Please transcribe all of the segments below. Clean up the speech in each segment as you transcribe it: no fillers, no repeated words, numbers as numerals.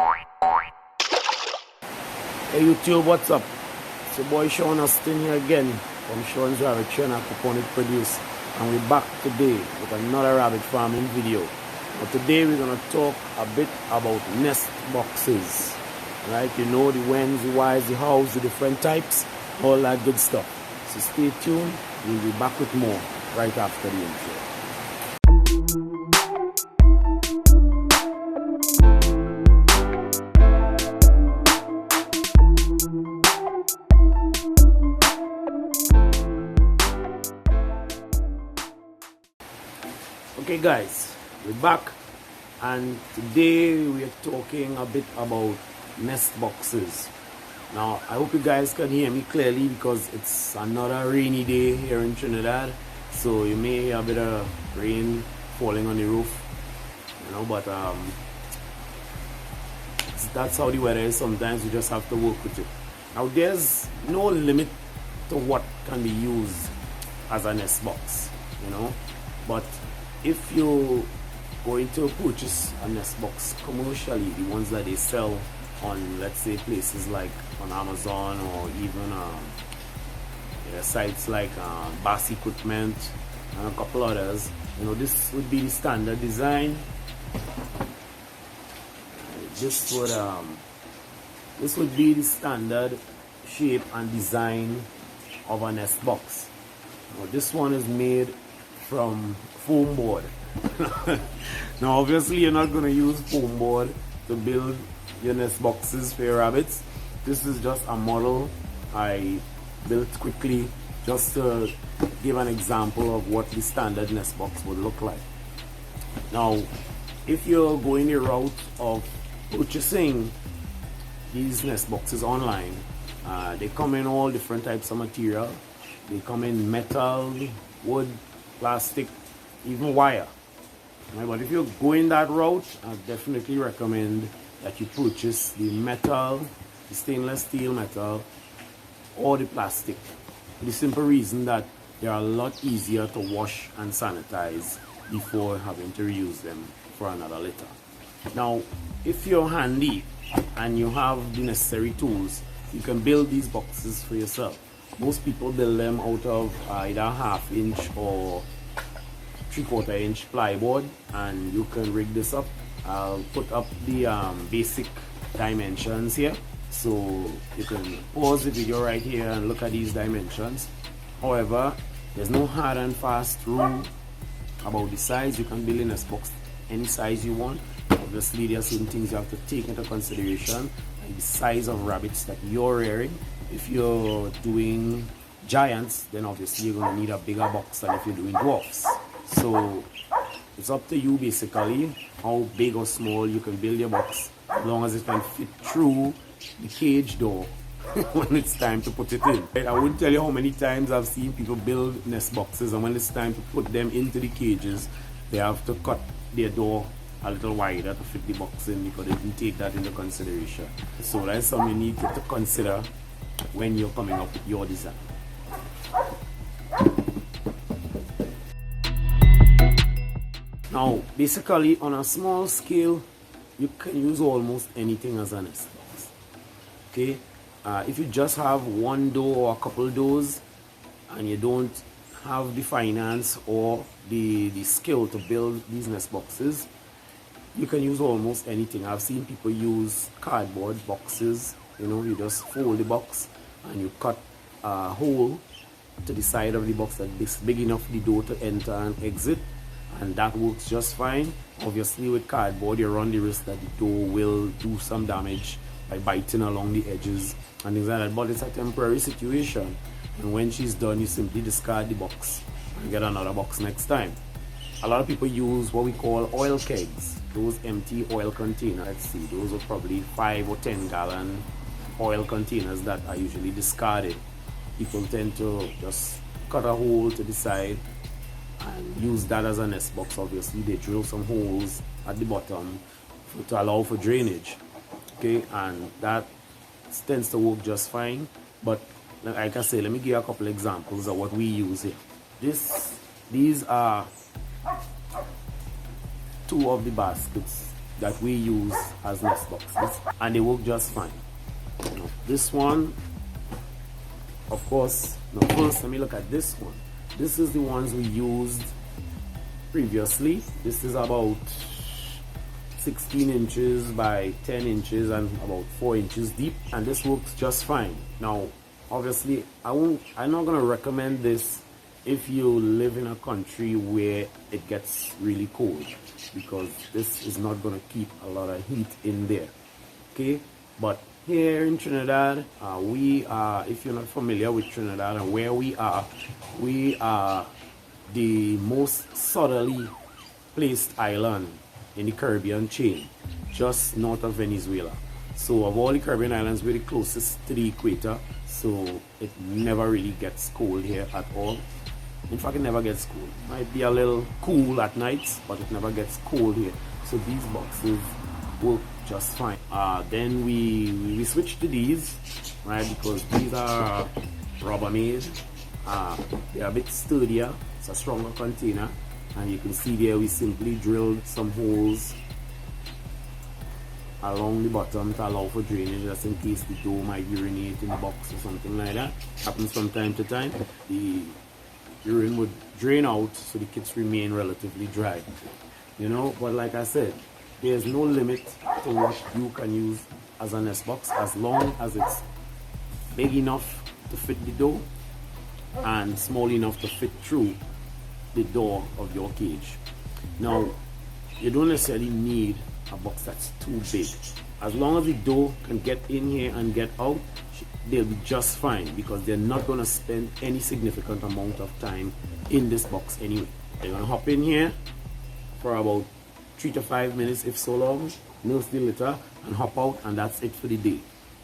Hey YouTube, what's up? It's your boy Sean Austin here again from Sean's Rabbitry and Aquaponic Produce, and we're back today with another rabbit farming video. But today we're going to talk a bit about nest boxes. Right, you know, the whens, the whys, the hows, the different types, all that good stuff. So stay tuned, we'll be back with more right after the intro. Okay guys, we're back, and today we are talking a bit about nest boxes. Now I hope you guys can hear me clearly because it's another rainy day here in Trinidad, so you may hear a bit of rain falling on the roof, you know, but that's how the weather is. Sometimes you just have to work with it. Now there's no limit to what can be used as a nest box, you know, but if you're going to purchase a nest box commercially, the ones that they sell on, let's say, places like on Amazon or even sites like Bass Equipment and a couple others, you know, this would be the standard design. This would be the standard shape and design of a nest box. Now, this one is made from foam board. Now obviously you're not going to use foam board to build your nest boxes for your rabbits. This is just a model I built quickly just to give an example of what the standard nest box would look like. Now if you're going the route of purchasing these nest boxes online, they come in all different types of material. They come in metal, wood, plastic, even wire. Right, but if you're going that route, I definitely recommend that you purchase the metal, the stainless steel metal, or the plastic, for the simple reason that they are a lot easier to wash and sanitize before having to reuse them for another litter. Now if you're handy and you have the necessary tools, you can build these boxes for yourself. Most people build them out of either 1/2 inch or 3/4 inch plywood, and you can rig this up. I'll put up the basic dimensions here, so you can pause the video right here and look at these dimensions. However, there's no hard and fast rule about the size. You can build a nest box any size you want. Obviously there are certain things you have to take into consideration, like the size of rabbits that you're rearing. If you're doing giants, then obviously you're going to need a bigger box than if you're doing dwarfs. So it's up to you basically how big or small you can build your box, as long as it can fit through the cage door when it's time to put it in. I wouldn't tell you how many times I've seen people build nest boxes, and when it's time to put them into the cages, they have to cut their door a little wider to fit the box in because they didn't take that into consideration. So that's something you need to consider when you're coming up with your design. Now basically on a small scale, you can use almost anything as a nest box. Okay, if you just have one door or a couple doors and you don't have the finance or the skill to build these nest boxes, you can use almost anything. I've seen people use cardboard boxes. You know, you just fold the box and you cut a hole to the side of the box that is big enough for the door to enter and exit, and that works just fine. Obviously with cardboard you run the risk that the door will do some damage by biting along the edges and things like that, but it's a temporary situation, and when she's done you simply discard the box and get another box next time. A lot of people use what we call oil kegs, those empty oil containers. Let's see, those are probably 5 or 10 gallon oil containers that are usually discarded. People tend to just cut a hole to the side and use that as a nest box. Obviously they drill some holes at the bottom to allow for drainage, okay, and that tends to work just fine. But like I say, let me give you a couple examples of what we use here. These are two of the baskets that we use as nest boxes, and they work just fine. Now, this one, of course, now first let me look at this one. This is the ones we used previously. This is about 16 inches by 10 inches and about 4 inches deep, and this works just fine. Now obviously I'm not going to recommend this if you live in a country where it gets really cold, because this is not going to keep a lot of heat in there. Okay, but here in Trinidad, we are, if you're not familiar with Trinidad and where we are the most southerly placed island in the Caribbean chain, just north of Venezuela. So of all the Caribbean islands, we're the closest to the equator, so it never really gets cold here at all. In fact, it never gets cold. Might be a little cool at nights, but it never gets cold here. So these boxes work just fine. Then we switched to these, right, because these are Rubbermaid. They're a bit sturdier. It's a stronger container, and you can see there we simply drilled some holes along the bottom to allow for drainage, just in case the dough might urinate in the box or something like that. Happens from time to time. The urine would drain out, so the kits remain relatively dry, you know. But like I said, there's no limit to what you can use as a nest box, as long as it's big enough to fit the dough and small enough to fit through the door of your cage. Now, you don't necessarily need a box that's too big. As long as the dough can get in here and get out, they'll be just fine, because they're not going to spend any significant amount of time in this box anyway. They're going to hop in here for about 3 to 5 minutes, if so long, nurse the litter and hop out, and that's it for the day.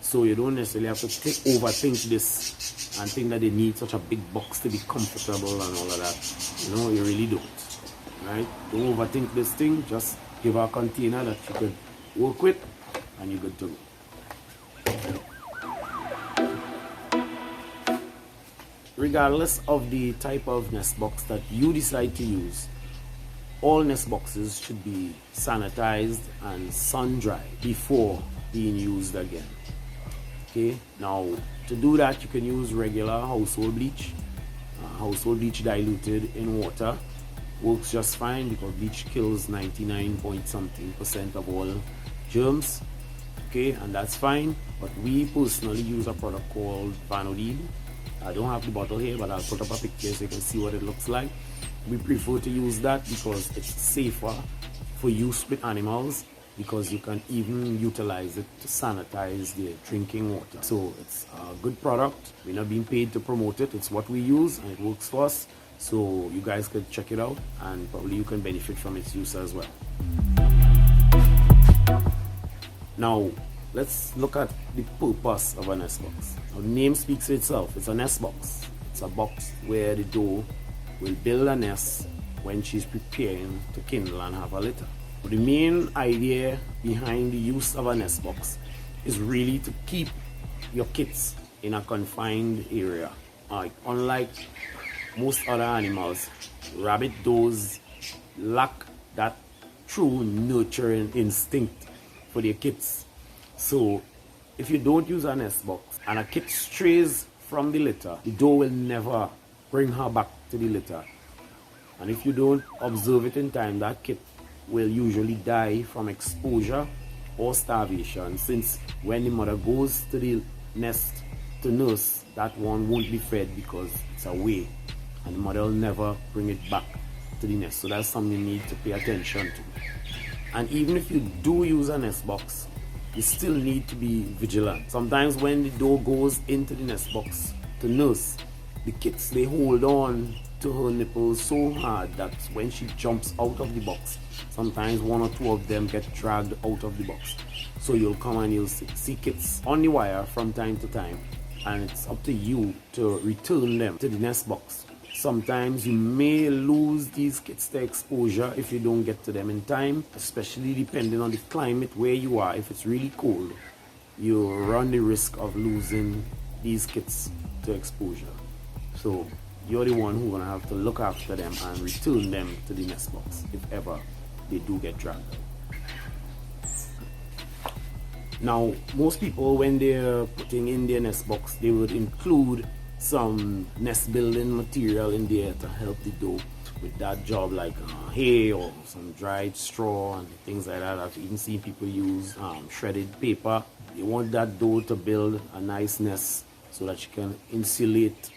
So you don't necessarily have to overthink this and think that they need such a big box to be comfortable and all of that. You know, you really don't. Right? Don't overthink this thing. Just give her a container that you could work with, and you're good to go. Regardless of the type of nest box that you decide to use, all nest boxes should be sanitized and sun dried before being used again. Okay, now to do that, you can use regular household bleach. Household bleach diluted in water works just fine, because bleach kills 99.something% of all germs. Okay, and that's fine. But we personally use a product called Vanodil. I don't have the bottle here, but I'll put up a picture so you can see what it looks like. We prefer to use that because it's safer for use with animals, because you can even utilize it to sanitize their drinking water. So it's a good product. We're not being paid to promote it. It's what we use, and it works for us. So you guys could check it out, and probably you can benefit from its use as well. Now, let's look at the purpose of a nest box. Now, the name speaks for itself. It's a nest box. It's a box where the doe will build a nest when she's preparing to kindle and have a litter. But the main idea behind the use of a nest box is really to keep your kits in a confined area. Unlike most other animals, rabbit does lack that true nurturing instinct for their kits. So if you don't use a nest box and a kit strays from the litter, the doe will never bring her back to the litter. And if you don't observe it in time, that kit will usually die from exposure or starvation, since when the mother goes to the nest to nurse, that one won't be fed because it's away, and the mother will never bring it back to the nest. So that's something you need to pay attention to. And even if you do use a nest box, you still need to be vigilant. Sometimes when the doe goes into the nest box to nurse, the kits, they hold on to her nipples so hard that when she jumps out of the box, sometimes 1 or 2 of them get dragged out of the box. So you'll come and you'll see kits on the wire from time to time, and it's up to you to return them to the nest box. Sometimes you may lose these kits to exposure if you don't get to them in time, especially depending on the climate where you are. If it's really cold, you run the risk of losing these kits to exposure. So you're the one who's going to have to look after them and return them to the nest box if ever they do get dragged out. Now, most people, when they're putting in their nest box, they would include some nest building material in there to help the doe with that job, like hay or some dried straw and things like that. I've even seen people use shredded paper. They want that doe to build a nice nest so that she can insulate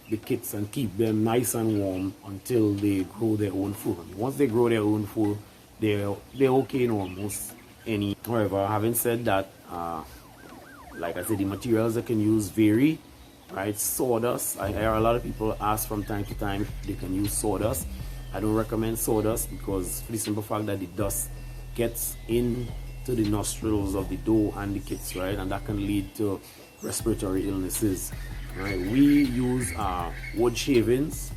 the kits and keep them nice and warm until they grow their own fur. Once they grow their own fur, they're okay in almost any. However, having said that, like I said, the materials they can use vary, right? Sawdust, I hear a lot of people ask from time to time if they can use sawdust. I don't recommend sawdust because for the simple fact that the dust gets into the nostrils of the doe and the kits, right? And that can lead to respiratory illnesses, right? We use wood shavings,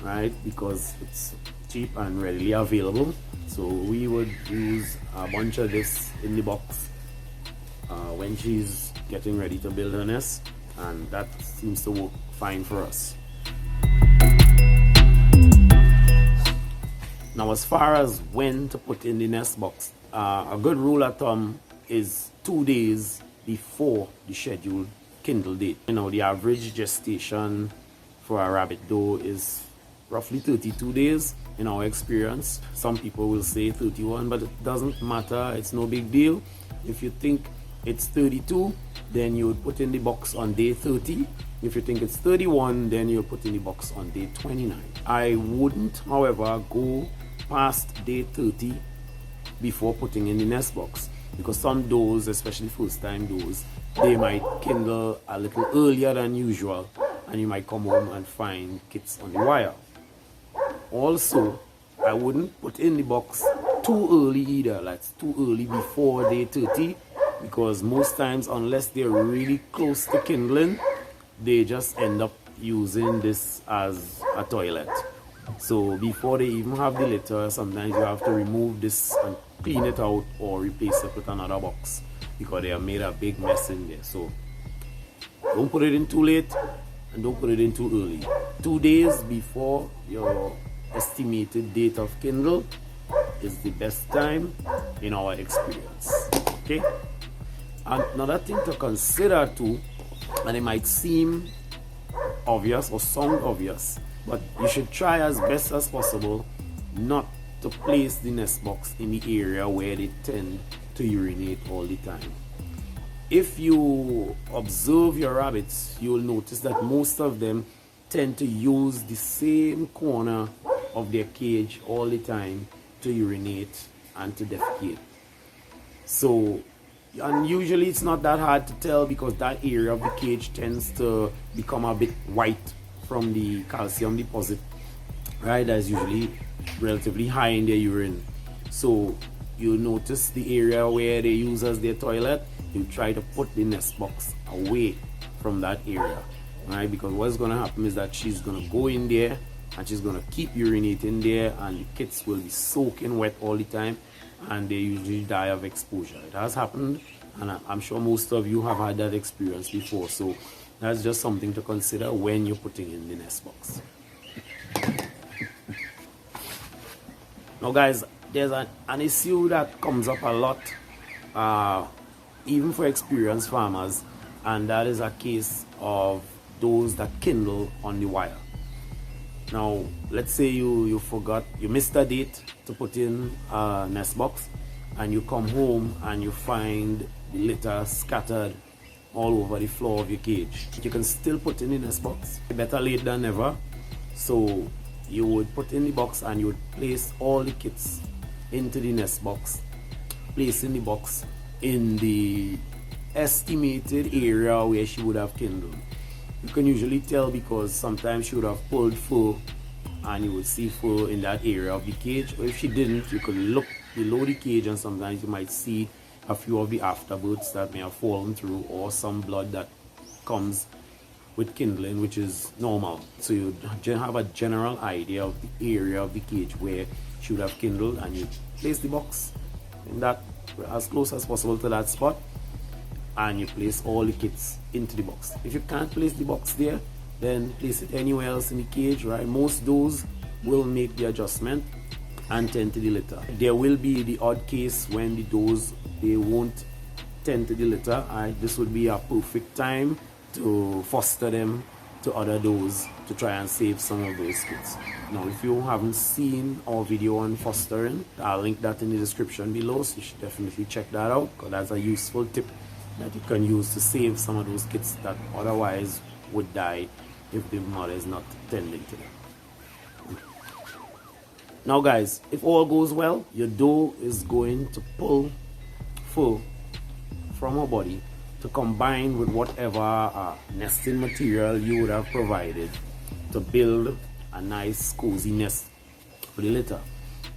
right? Because it's cheap and readily available. So we would use a bunch of this in the box when she's getting ready to build her nest, and that seems to work fine for us. Now, as far as when to put in the nest box, a good rule of thumb is 2 days before the scheduled kindle date. You know, the average gestation for a rabbit doe is roughly 32 days in our experience. Some people will say 31, but it doesn't matter. It's no big deal. If you think it's 32, then you would put in the box on day 30. If you think it's 31, then you'll put in the box on day 29. I wouldn't, however, go past day 30 before putting in the nest box, because some does, especially first time does, they might kindle a little earlier than usual, and you might come home and find kits on the wire. Also, I wouldn't put in the box too early either, like too early before day 30, because most times, unless they're really close to kindling, they just end up using this as a toilet. So before they even have the litter, sometimes you have to remove this and clean it out or replace it with another box, because they have made a big mess in there. So don't put it in too late and don't put it in too early. 2 days before your estimated date of kindle is the best time in our experience. Okay? And another thing to consider too, and it might seem obvious or sound obvious, but you should try as best as possible not to place the nest box in the area where they tend to urinate all the time. If you observe your rabbits, you will notice that most of them tend to use the same corner of their cage all the time to urinate and to defecate. So, and usually it's not that hard to tell, because that area of the cage tends to become a bit white from the calcium deposit, right? That's usually relatively high in their urine. So you notice the area where they use as their toilet, you try to put the nest box away from that area, right? Because what's going to happen is that she's going to go in there and she's going to keep urinating there, and the kits will be soaking wet all the time, and they usually die of exposure. It has happened, and I'm sure most of you have had that experience before. So that's just something to consider when you're putting in the nest box. Now guys, there's an issue that comes up a lot, even for experienced farmers, and that is a case of those that kindle on the wire. Now, let's say you forgot, you missed a date to put in a nest box, and you come home and you find the litter scattered all over the floor of your cage. You can still put in the nest box. Better late than never. So you would put in the box and you would place all the kits into the nest box, placing the box in the estimated area where she would have kindled. You can usually tell because sometimes she would have pulled fur and you would see fur in that area of the cage, or if she didn't, you could look below the cage and sometimes you might see a few of the afterbirths that may have fallen through, or some blood that comes with kindling, which is normal. So you have a general idea of the area of the cage where she would have kindled, and you place the box in that, as close as possible to that spot, and you place all the kits into the box. If you can't place the box there, then place it anywhere else in the cage, right? Most does will make the adjustment and tend to the litter. There will be the odd case when the does, they won't tend to the litter, this would be a perfect time to foster them to other does to try and save some of those kids. Now, if you haven't seen our video on fostering, I'll link that in the description below, so you should definitely check that out, because that's a useful tip that you can use to save some of those kids that otherwise would die if the mother is not tending to them. Now guys, if all goes well, your doe is going to pull fur from her body to combine with whatever nesting material you would have provided to build a nice cozy nest for the litter.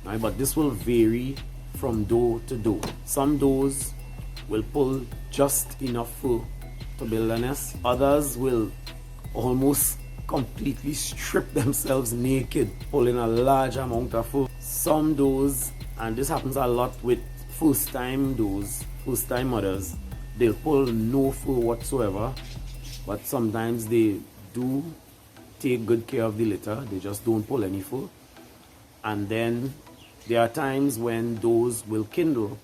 Right? But this will vary from doe to doe. Some does will pull just enough fur to build a nest. Others will almost completely strip themselves naked, pulling a large amount of fur. Some does, and this happens a lot with first-time does, first-time mothers, they'll pull no fur whatsoever, but sometimes they do take good care of the litter, they just don't pull any fur. And then there are times when does will kindle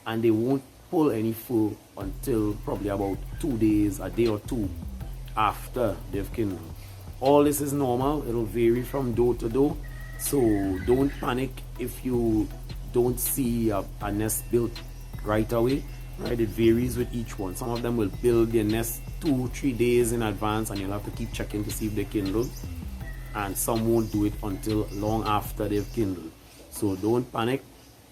and they won't pull any fur until probably about 2 days, a day or two after they've kindled. All this is normal, it'll vary from doe to doe, so don't panic if you don't see a nest built right away. Right, it varies with each one. Some of them will build their nest 2-3 days in advance, and you'll have to keep checking to see if they kindle. And some won't do it until long after they've kindled. So don't panic,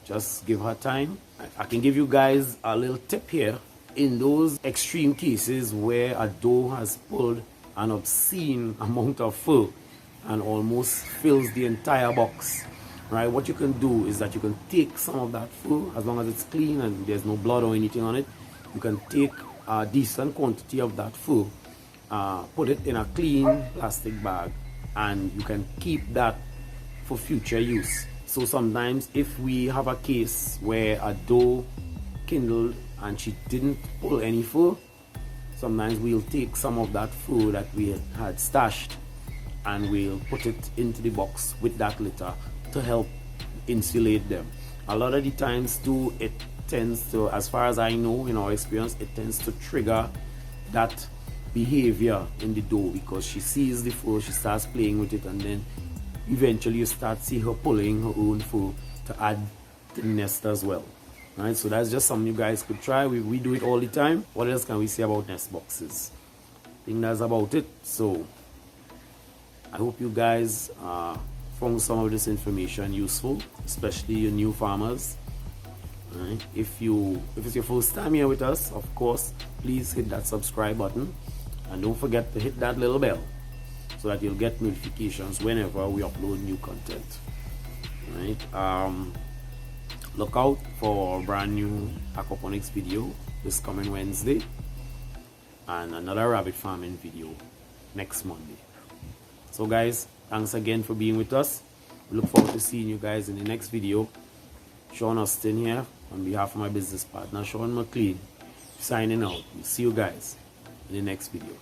just give her time. I can give you guys a little tip here. In those extreme cases where a doe has pulled an obscene amount of fur and almost fills the entire box, right, what you can do is that you can take some of that fur, as long as it's clean and there's no blood or anything on it. You can take a decent quantity of that fur, put it in a clean plastic bag, and you can keep that for future use. So sometimes if we have a case where a doe kindled and she didn't pull any fur, sometimes we'll take some of that fur that we had stashed and we'll put it into the box with that litter to help insulate them. A lot of the times too, it tends to, as far as I know in our experience, it tends to trigger that behavior in the doe, because she sees the fur, she starts playing with it, and then eventually you start see her pulling her own fur to add to the nest as well. Right, so that's just something you guys could try. We do it all the time. What else can we say about nest boxes? I think that's about it. So I hope you guys found some of this information useful, especially you new farmers. Right? If it's your first time here with us, of course, please hit that subscribe button, and don't forget to hit that little bell so that you'll get notifications whenever we upload new content. Right? Look out for a brand new aquaponics video this coming Wednesday, and another rabbit farming video next Monday. So guys, thanks again for being with us. We look forward to seeing you guys in the next video. Sean Austin here on behalf of my business partner Sean McLean, signing out. We'll see you guys in the next video.